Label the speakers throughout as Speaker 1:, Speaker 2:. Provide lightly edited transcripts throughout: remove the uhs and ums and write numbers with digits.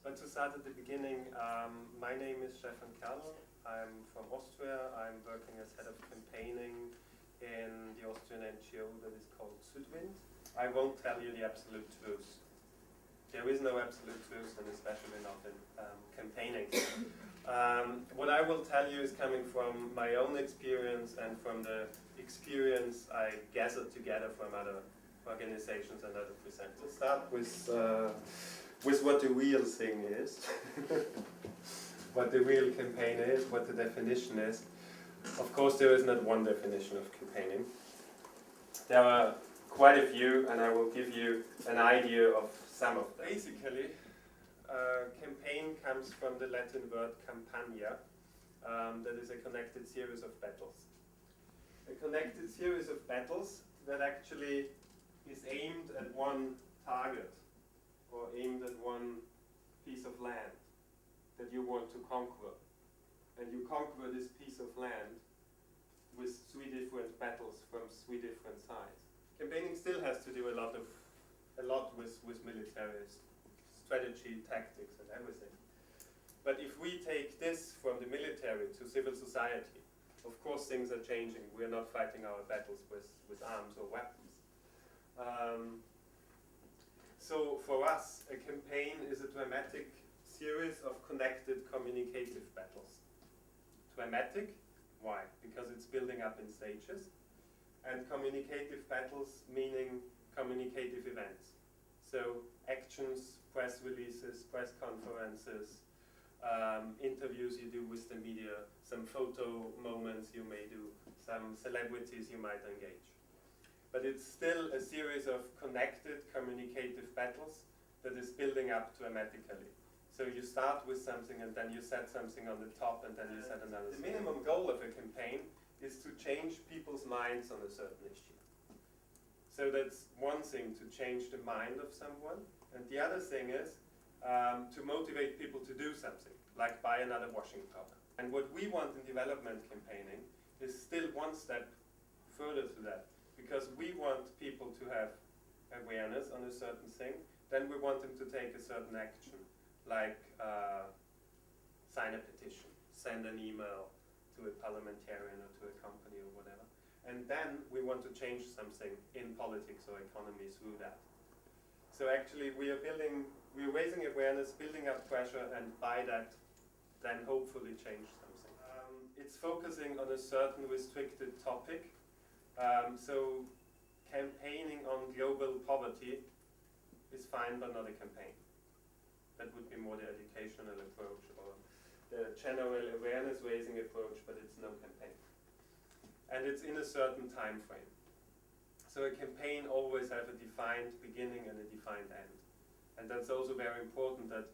Speaker 1: But to start at the beginning, my name is Stefan Kerl. I'm from Austria. I'm working as head of campaigning in the Austrian NGO that is called Südwind. I won't tell you the absolute truth. There is no absolute truth, and especially not in campaigning. What I will tell you is coming from my own experience and from the experience I gathered together from other organizations and other presenters. Let's start with what the real thing is, what the real campaign is, what the definition is. Of course, there is not one definition of campaigning. There are quite a few, and I will give you an idea of some of them. Basically, campaign comes from the Latin word campagna, that is a connected series of battles. A connected series of battles that actually is aimed at one target, or aimed at one piece of land that you want to conquer. And you conquer this piece of land with 3 different battles from 3 different sides. Campaigning still has to do a lot with military strategy, tactics, and everything. But if we take this from the military to civil society, of course things are changing. We are not fighting our battles with arms or weapons. So for us, a campaign is a dramatic series of connected communicative battles. Dramatic, why? Because it's building up in stages. And communicative battles meaning communicative events. So actions, press releases, press conferences, interviews you do with the media, some photo moments you may do, some celebrities you might engage. But it's still a series of connected communicative battles that is building up dramatically. So you start with something and then you set something on the top and then you set another. The minimum goal of a campaign is to change people's minds on a certain issue. So that's one thing, to change the mind of someone. And the other thing is to motivate people to do something, like buy another washing powder. And what we want in development campaigning is still one step further to that. Because we want people to have awareness on a certain thing, then we want them to take a certain action, like sign a petition, send an email to a parliamentarian or to a company or whatever. And then we want to change something in politics or economy through that. So actually we're raising awareness, building up pressure, and by that then hopefully change something. It's focusing on a certain restricted topic. So campaigning on global poverty is fine, but not a campaign. That would be more the educational approach or the general awareness raising approach, but it's no campaign. And it's in a certain time frame. So a campaign always has a defined beginning and a defined end. And that's also very important that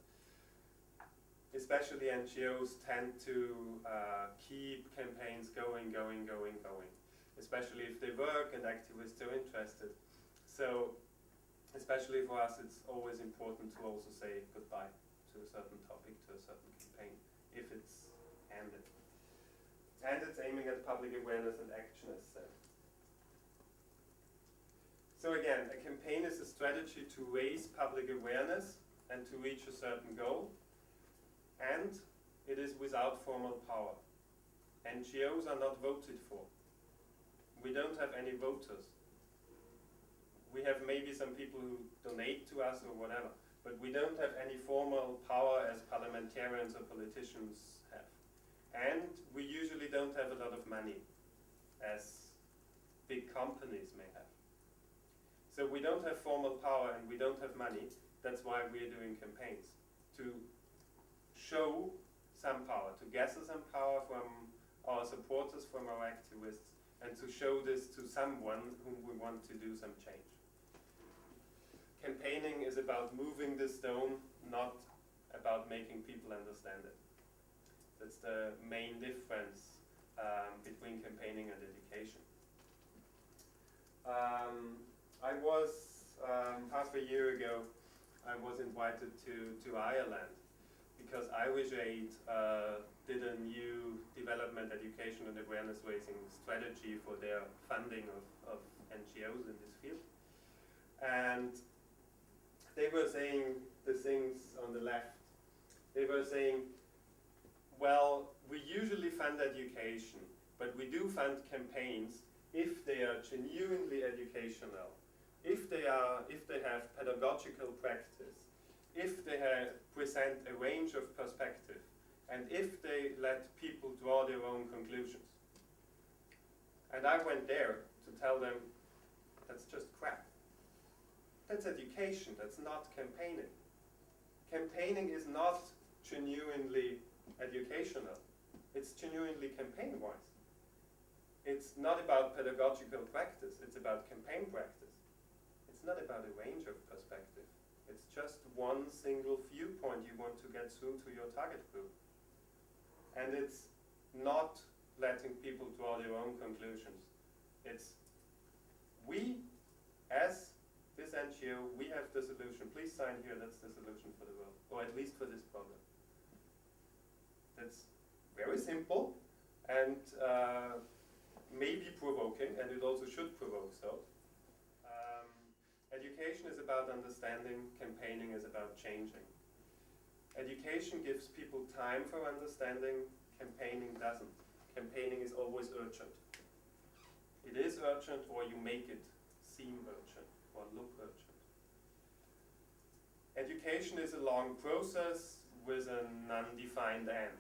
Speaker 1: especially NGOs tend to keep campaigns going. Especially if they work and activists are interested. So, especially for us, it's always important to also say goodbye to a certain topic, to a certain campaign, if it's ended. And it's aiming at public awareness and action as said. So again, a campaign is a strategy to raise public awareness and to reach a certain goal. And it is without formal power. NGOs are not voted for. We don't have any voters. We have maybe some people who donate to us or whatever, but we don't have any formal power as parliamentarians or politicians have. And we usually don't have a lot of money, as big companies may have. So we don't have formal power and we don't have money. That's why we're doing campaigns, to show some power, to gather some power from our supporters, from our activists, and to show this to someone whom we want to do some change. Campaigning is about moving the stone, not about making people understand it. That's the main difference between campaigning and education. I was, half a year ago, I was invited to Ireland because Irish Aid did a new development, education and awareness raising strategy for their funding of NGOs in this field. And they were saying the things on the left They were saying, well, we usually fund education, but we do fund campaigns if they are genuinely educational, if they have pedagogical practice, if they present a range of perspective, and if they let people draw their own conclusions. And I went there to tell them, that's just crap. That's education, that's not campaigning. Campaigning is not genuinely educational. It's genuinely campaign-wise. It's not about pedagogical practice, it's about campaign practice. It's not about a range of perspective. It's just one single viewpoint you want to get through to your target group. And it's not letting people draw their own conclusions. It's we, as this NGO, we have the solution. Please sign here, that's the solution for the world, or at least for this problem. That's very simple and maybe provoking, and it also should provoke so. Education is about understanding, campaigning is about changing. Education gives people time for understanding, campaigning doesn't. Campaigning is always urgent. It is urgent, or you make it seem urgent or look urgent. Education is a long process with an undefined end.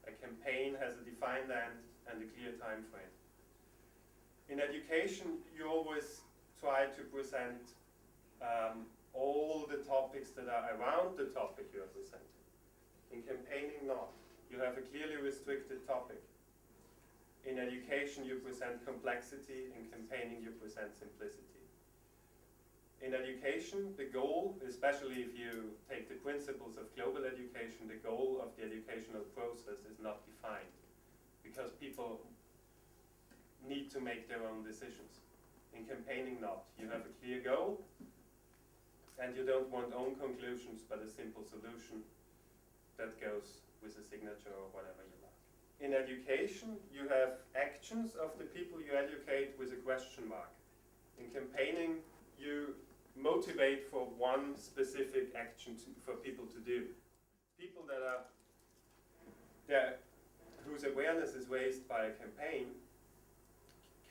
Speaker 1: A campaign has a defined end and a clear time frame. In education, you always try to present all the topics that are around the topic you are presenting. In campaigning, not. You have a clearly restricted topic. In education, you present complexity. In campaigning, you present simplicity. In education, the goal, especially if you take the principles of global education, the goal of the educational process is not defined, because people need to make their own decisions. In campaigning, not. You have a clear goal, and you don't want own conclusions, but a simple solution that goes with a signature or whatever you like. In education, you have actions of the people you educate with a question mark. In campaigning, you motivate for one specific action for people to do. People whose awareness is raised by a campaign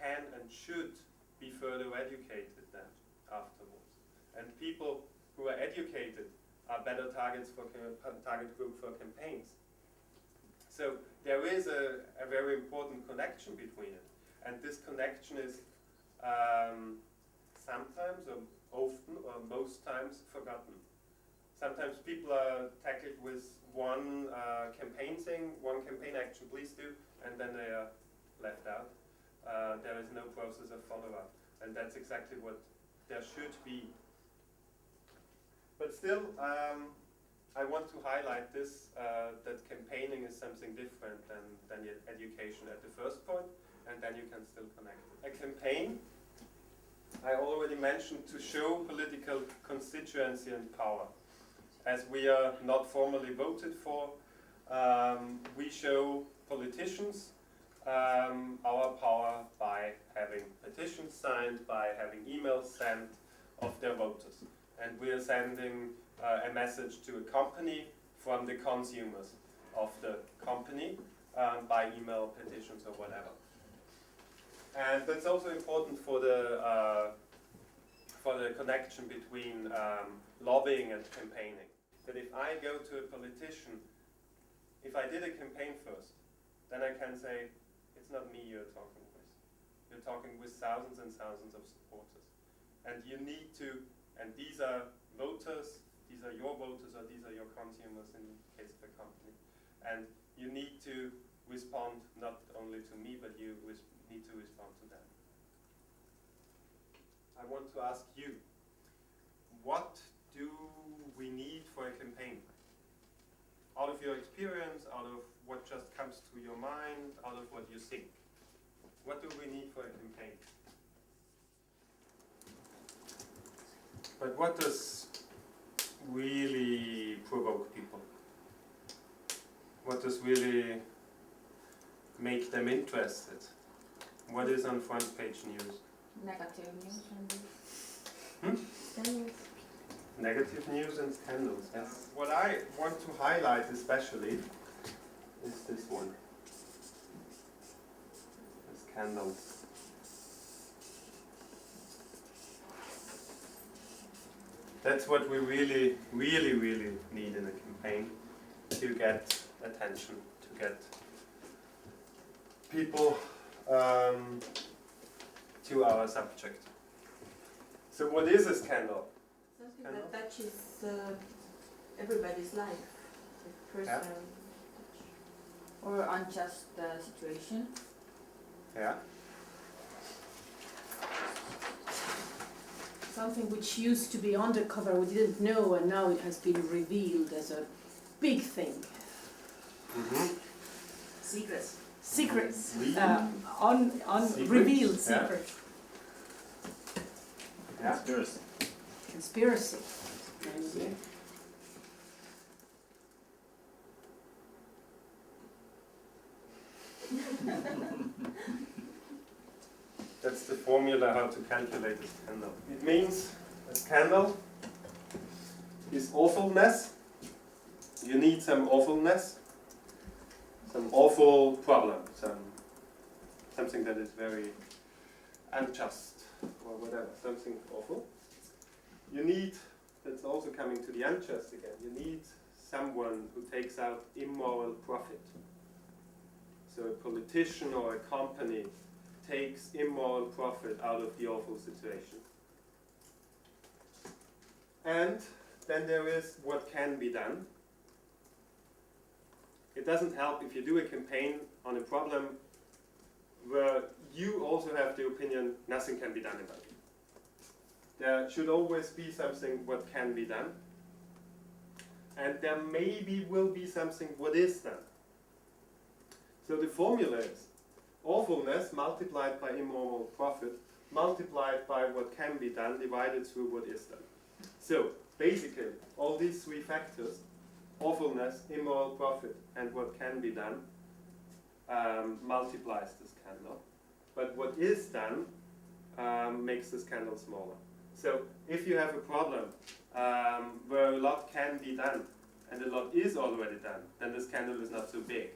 Speaker 1: can and should be further educated then afterwards. And people who are educated are better targets for target group for campaigns. So there is a very important connection between it, and this connection is sometimes or often or most times forgotten. Sometimes people are tackled with one campaign thing, one campaign action, please do, and then they are left out. There is no process of follow-up, and that's exactly what there should be. But still, I want to highlight this, that campaigning is something different than education at the first point, and then you can still connect. A campaign, I already mentioned, to show political constituency and power. As we are not formally voted for, we show politicians our power by having petitions signed, by having emails sent of their voters. And we are sending a message to a company from the consumers of the company by email, petitions, or whatever. And that's also important for the connection between lobbying and campaigning. That if I go to a politician, if I did a campaign first, then I can say, it's not me you're talking with. You're talking with thousands and thousands of supporters. And you need to, and these are voters, these are your voters, or these are your consumers in the case of a company. And you need to respond not only to me, but you need to respond to them. I want to ask you, what do we need for a campaign? Out of your experience, out of what just comes to your mind, out of what you think. What do we need for a campaign? But what does really provoke people? What does really make them interested? What is on front page news?
Speaker 2: Negative news.
Speaker 1: Hmm?
Speaker 2: News.
Speaker 1: Negative news and scandals, yes. What I want to highlight especially is this one. The scandals. That's what we really, really, really need in a campaign, to get attention, to get people to our subject. So what is a scandal?
Speaker 2: Something that touches everybody's life, personal
Speaker 3: Or unjust situation.
Speaker 1: Yeah.
Speaker 4: Something which used to be undercover, we didn't know, and now it has been revealed as a big thing.
Speaker 1: Mm-hmm.
Speaker 2: secrets.
Speaker 4: Secrets,
Speaker 1: Secrets,
Speaker 4: revealed
Speaker 1: yeah.
Speaker 4: secrets.
Speaker 1: Yeah.
Speaker 5: Conspiracy.
Speaker 4: Conspiracy. Maybe.
Speaker 1: That's the formula how to calculate a scandal. It means a scandal is awfulness. You need some awfulness, some awful problem, something that is very unjust or whatever, something awful. You need, that's also coming to the unjust again, you need someone who takes out immoral profit. So a politician or a company takes immoral profit out of the awful situation. And then there is what can be done. It doesn't help if you do a campaign on a problem where you also have the opinion nothing can be done about it. There should always be something what can be done. And there maybe will be something what is done. So the formula is awfulness multiplied by immoral profit multiplied by what can be done divided through what is done. So basically all these three factors, awfulness, immoral profit, and what can be done, multiplies the scandal. But what is done makes the scandal smaller. So if you have a problem where a lot can be done and a lot is already done, then the scandal is not so big.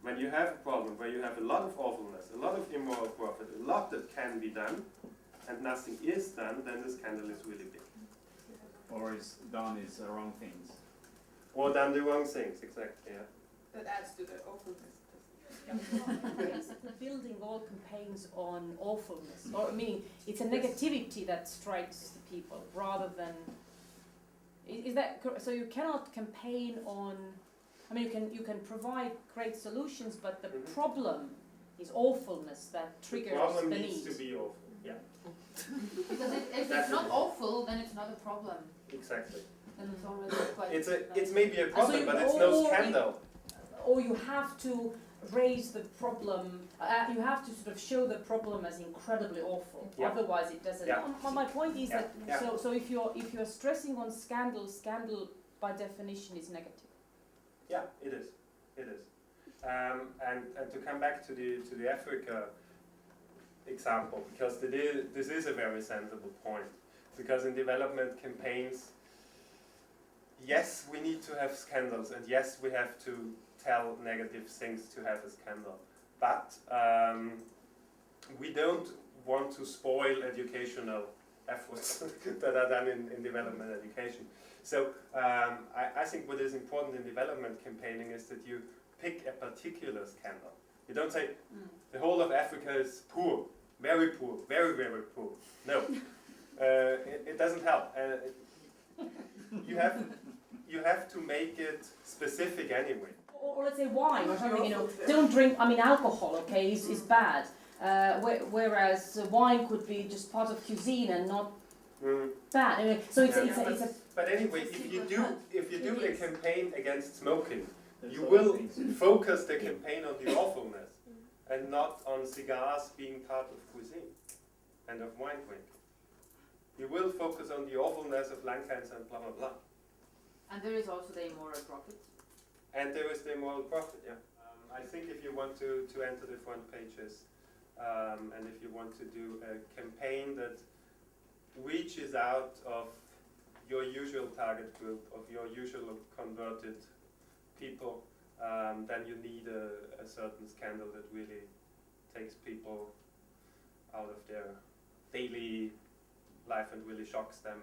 Speaker 1: When you have a problem where you have a lot of awfulness, a lot of immoral profit, a lot that can be done, and nothing is done, then the scandal is really big.
Speaker 5: Or is done is wrong things.
Speaker 1: Or done the wrong things, exactly, yeah.
Speaker 2: That adds to the awfulness.
Speaker 4: Building all campaigns on awfulness, or meaning it's a negativity that strikes the people rather than. Is that so? You cannot campaign on. I mean, you can provide great solutions, but the problem is awfulness that triggers
Speaker 1: the problem
Speaker 4: the
Speaker 1: needs
Speaker 4: need.
Speaker 1: to be awful, yeah.
Speaker 3: Because if it's not awful, then it's not a problem.
Speaker 1: Exactly.
Speaker 3: Then it's already quite.
Speaker 1: It's maybe a problem,
Speaker 4: you-
Speaker 1: but it's no
Speaker 4: or
Speaker 1: scandal.
Speaker 4: Or you have to raise the problem. You have to sort of show the problem as incredibly awful.
Speaker 1: Yeah.
Speaker 4: Otherwise, it doesn't.
Speaker 1: Yeah.
Speaker 4: My point is
Speaker 1: Yeah.
Speaker 4: that
Speaker 1: Yeah.
Speaker 4: so if you're stressing on scandal by definition is negative.
Speaker 1: Yeah, it is. It is. And to come back to the Africa example, because this is a very sensible point. Because in development campaigns, yes, we need to have scandals, and yes, we have to tell negative things to have a scandal. But we don't want to spoil educational efforts that are done in development education. So I think what is important in development campaigning is that you pick a particular scandal. You don't say the whole of Africa is poor, very, very, very poor. No, it doesn't help. You have to make it specific anyway.
Speaker 4: Or let's say wine or something. You know, don't drink. I mean, alcohol. Okay, is bad. Whereas wine could be just part of cuisine and not bad. Anyway, so it's a.
Speaker 1: But anyway, if you do a campaign against smoking,
Speaker 5: That's
Speaker 1: you
Speaker 5: all
Speaker 1: will
Speaker 5: things.
Speaker 1: focus the campaign on the awfulness and not on cigars being part of cuisine and of wine drinking. You will focus on the awfulness of lung cancer and blah blah blah.
Speaker 3: And there is also the immoral profit.
Speaker 1: And there is the immoral profit, yeah. I think if you want to enter the front pages and if you want to do a campaign that reaches out of your usual target group, of your usual converted people, then you need a certain scandal that really takes people out of their daily life and really shocks them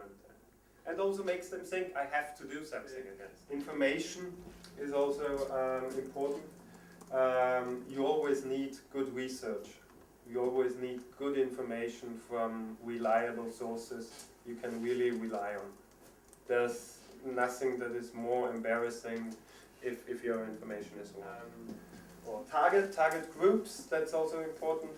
Speaker 1: and also makes them think, I have to do something against. Information is also important. You always need good research. You always need good information from reliable sources you can really rely on. There's nothing that is more embarrassing if your information is wrong. Or target groups, that's also important.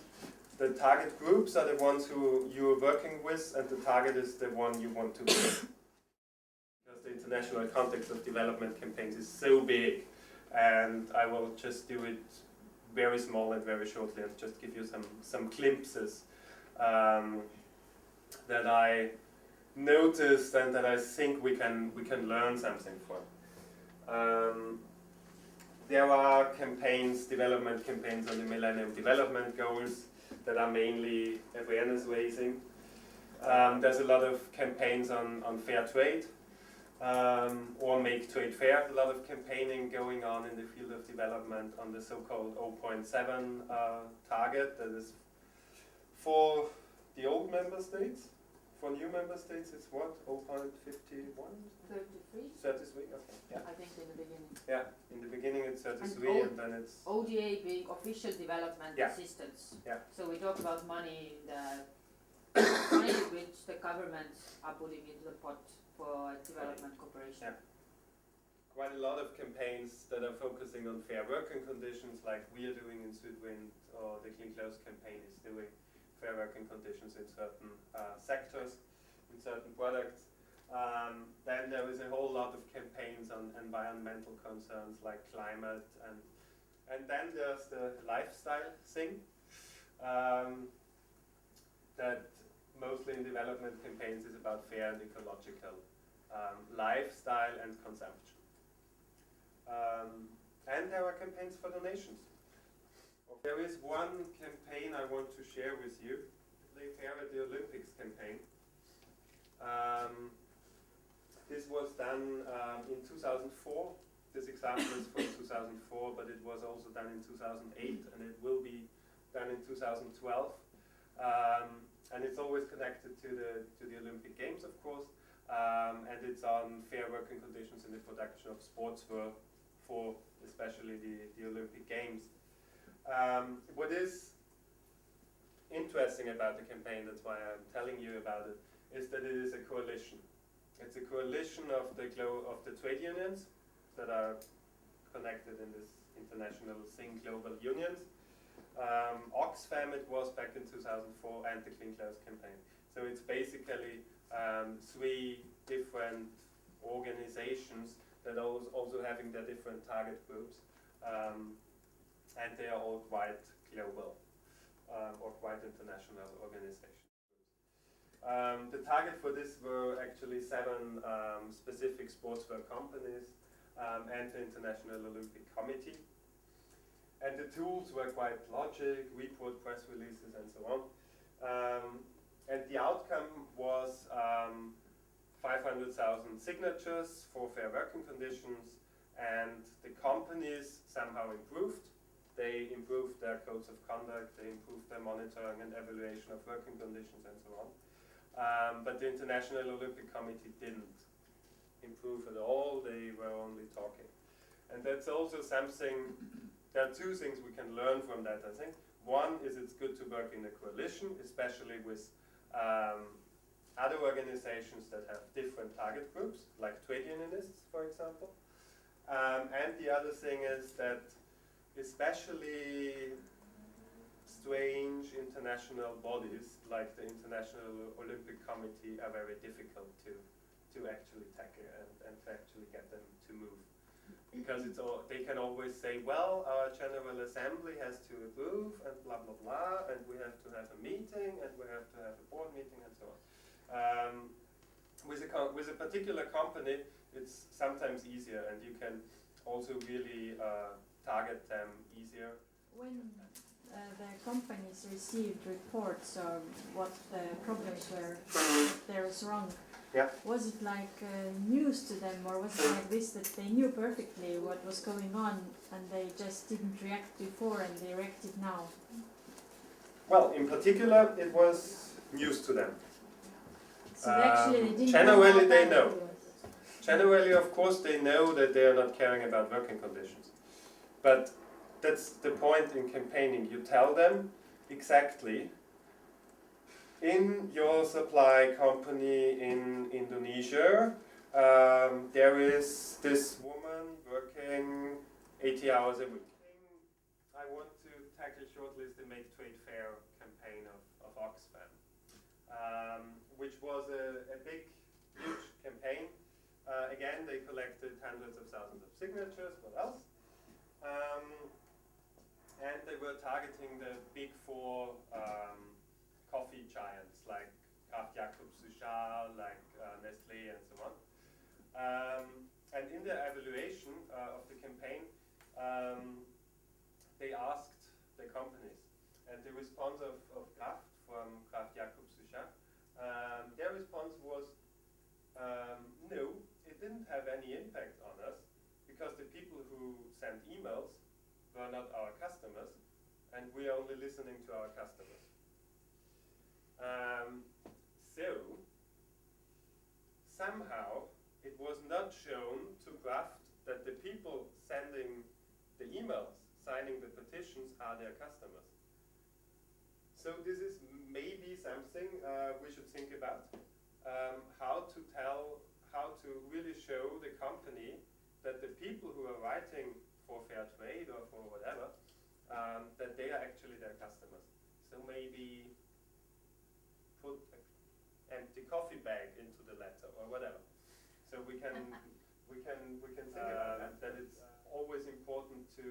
Speaker 1: The target groups are the ones who you're working with, and the target is the one you want to be. Because the international context of development campaigns is so big, and I will just do it very small and very shortly and just give you some glimpses that I noticed and that I think we can learn something from. There are campaigns, development campaigns on the Millennium Development Goals that are mainly awareness raising. There's a lot of campaigns on fair trade or make trade fair. A lot of campaigning going on in the field of development on the so-called 0.7 target that is for the old member states. For new member states, it's what? 0.51?
Speaker 2: 33,
Speaker 1: 33, okay. Yeah.
Speaker 2: I think, in the beginning.
Speaker 1: Yeah, in the beginning it's 33 and then it's...
Speaker 3: ODA being official development
Speaker 1: Yeah.
Speaker 3: assistance.
Speaker 1: Yeah.
Speaker 3: So we talk about money, the money which the governments are putting into the pot for development cooperation.
Speaker 1: Yeah. Quite a lot of campaigns that are focusing on fair working conditions, like we are doing in Südwind, or the Clean Clothes campaign is doing fair working conditions in certain sectors, in certain products. Then there is a whole lot of campaigns on environmental concerns like climate, and then there's the lifestyle thing that mostly in development campaigns is about fair and ecological lifestyle and consumption. And there are campaigns for donations. There is one campaign I want to share with you, the Fair at the Olympics campaign. This was done in 2004. This example is from 2004, but it was also done in 2008, and it will be done in 2012. And it's always connected to the Olympic Games, of course, and it's on fair working conditions in the production of sportswear for especially the Olympic Games. What is interesting about the campaign, that's why I'm telling you about it, is that it is a coalition. It's a coalition of the trade unions that are connected in this international thing, global unions. Oxfam it was back in 2004, and the Clean Clothes campaign. So it's basically three different organizations that are also having their different target groups. And they are all quite global or quite international organizations. The target for this were actually 7 specific sportswear companies and the International Olympic Committee. And the tools were quite logic, report, press releases, and so on. And the outcome was 500,000 signatures for fair working conditions, and the companies somehow improved. They improved their codes of conduct, they improved their monitoring and evaluation of working conditions and so on. But the International Olympic Committee didn't improve at all, they were only talking. And that's also something, there are 2 things we can learn from that, I think. One is it's good to work in a coalition, especially with other organizations that have different target groups, like trade unionists, for example. And the other thing is that especially strange international bodies like the International Olympic Committee are very difficult to actually tackle and to actually get them to move. Because they can always say, well, our General Assembly has to approve and blah, blah, blah, and we have to have a meeting and we have to have a board meeting and so on. With a particular company, it's sometimes easier, and you can also really target them easier.
Speaker 2: When the companies received reports of what the problems were, there was wrong,
Speaker 1: Yeah.
Speaker 2: Was it like news to them, or was it like this that they knew perfectly what was going on and they just didn't react before and they reacted now?
Speaker 1: Well, in particular, it was news to them.
Speaker 2: So actually they didn't
Speaker 1: generally
Speaker 2: know how
Speaker 1: they
Speaker 2: bad
Speaker 1: know.
Speaker 2: it was.
Speaker 1: Generally, of course, they know that they are not caring about working conditions. But that's the point in campaigning. You tell them exactly, in your supply company in Indonesia, there is this woman working 80 hours a week. I want to tackle shortly the Make Trade Fair campaign of Oxfam, which was a big, huge campaign. Again, they collected hundreds of thousands of signatures, what else? And they were targeting the big four coffee giants like Kraft Jacobs Suchard, like Nestle and so on. And in their evaluation of the campaign, they asked the companies, and the response of Kraft from Kraft Jacobs Suchard, their response was, no, it didn't have any impact on us because the people who sent emails were not our customers, and we are only listening to our customers. So somehow it was not shown to Kraft that the people sending the emails, signing the petitions, are their customers. So this is maybe something we should think about, how to really show the company that the people who are writing for fair trade or for whatever, that they are actually their customers. So maybe put an empty coffee bag into the letter or whatever. So we can think about that it's always important to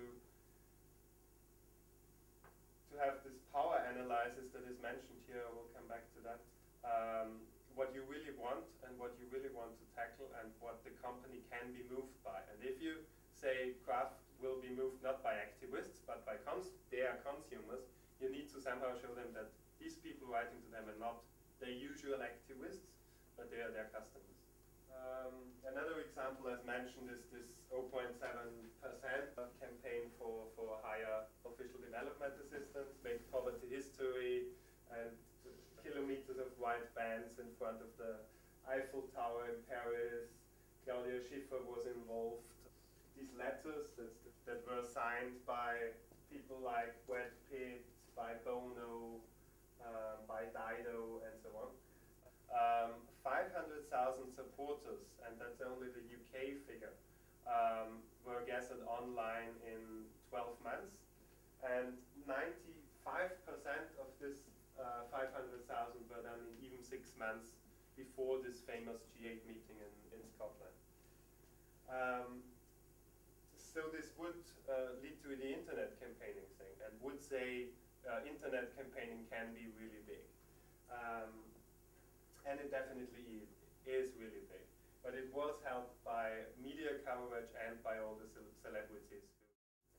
Speaker 1: have this power analysis that is mentioned here. We'll come back to that. What you really want and what you really want to tackle and what the company can be moved by. And if you say Kraft will be moved not by activists but by their consumers, you need to somehow show them that these people writing to them are not their usual activists, but they are their customers. Another example, as mentioned, is this 0.7% campaign for higher official development assistance, make poverty history, and kilometers of white bands in front of the Eiffel Tower in Paris. Claudia Schiffer was involved. These letters that were signed by people like Brad Pitt, by Bono, by Dido, and so on. 500,000 supporters, and that's only the UK figure, were gathered online in 12 months, and 95% of this 500,000 were done in even 6 months before this famous G8 meeting in Scotland. So this would lead to the internet campaigning thing, and would say internet campaigning can be really big. And it definitely is really big. But it was helped by media coverage and by all the celebrities.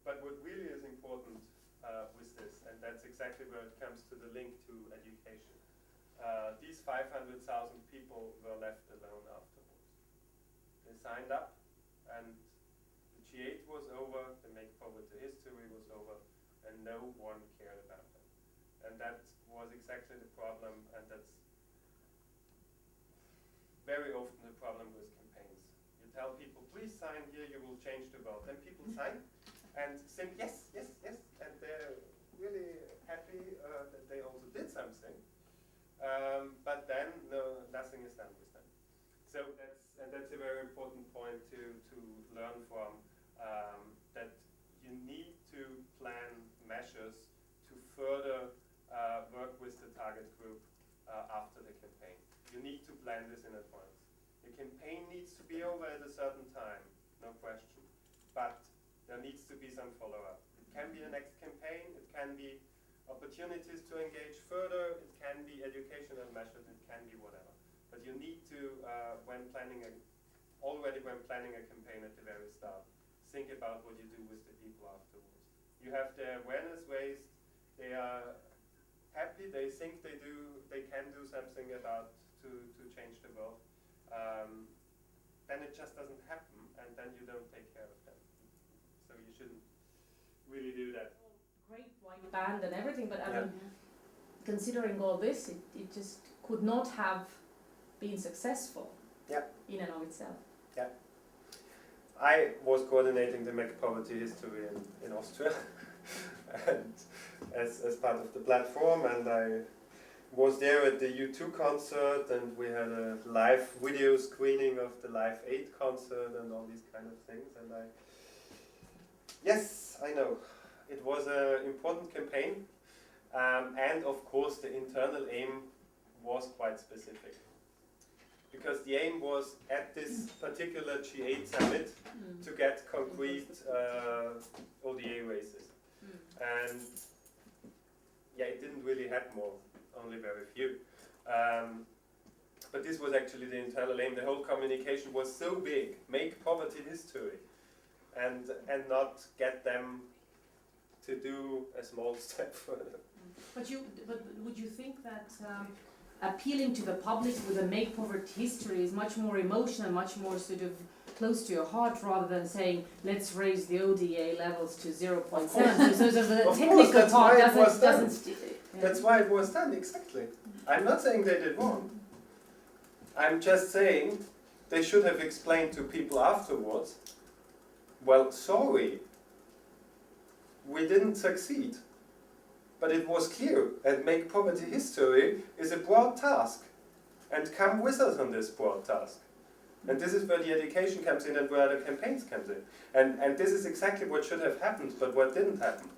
Speaker 1: But what really is important with this, and that's exactly where it comes to the link to education, these 500,000 people were left alone afterwards. They signed up, and the G8 was over, the Make Poverty History was over, and no one cared about them. And that was exactly the problem, and that's very often the problem with campaigns. You tell people, please sign here, you will change the world. Then people sign and think, yes, yes, yes, and they're really happy that they also did something. But then nothing is done with them. So that's a very important point to learn from, that you need to plan measures to further work with the target group after the campaign. You need to plan this in advance. The campaign needs to be over at a certain time, no question. But there needs to be some follow-up. It can be the next campaign, it can be opportunities to engage further, it can be educational measures, it can be whatever. But you need to, when planning a campaign at the very start, think about what you do with the people afterwards. You have their awareness raised, they are happy, they think they can do something to change the world, then it just doesn't happen, and then you don't take care of them. So you shouldn't really do that.
Speaker 4: Great white band and everything, but I
Speaker 1: Yeah.
Speaker 4: mean, considering all this, it just could not have been successful
Speaker 1: Yeah.
Speaker 4: in and of itself.
Speaker 1: I was coordinating the Make Poverty History in Austria and as part of the platform, and I was there at the U2 concert, and we had a live video screening of the Live 8 concert and all these kind of things, and yes, I know, it was an important campaign, and of course the internal aim was quite specific. Because the aim was at this particular G8 summit to get concrete ODA races. And yeah, it didn't really happen, more, only very few. But this was actually the internal aim. The whole communication was so big, make poverty history, and not get them to do a small step further.
Speaker 4: But would you think that appealing to the public with a Make Poverty History is much more emotional, much more sort of close to your heart, rather than saying let's raise the ODA levels to 0.7? So the
Speaker 1: Of
Speaker 4: technical
Speaker 1: course, that's
Speaker 4: part
Speaker 1: why it was done.
Speaker 4: doesn't.
Speaker 1: That's why it was done, exactly. I'm not saying they did wrong. I'm just saying they should have explained to people afterwards, well, sorry, we didn't succeed. But it was clear, and Make Poverty History is a broad task. And come with us on this broad task. And this is where the education comes in and where the campaigns comes in. And this is exactly what should have happened, but what didn't happen.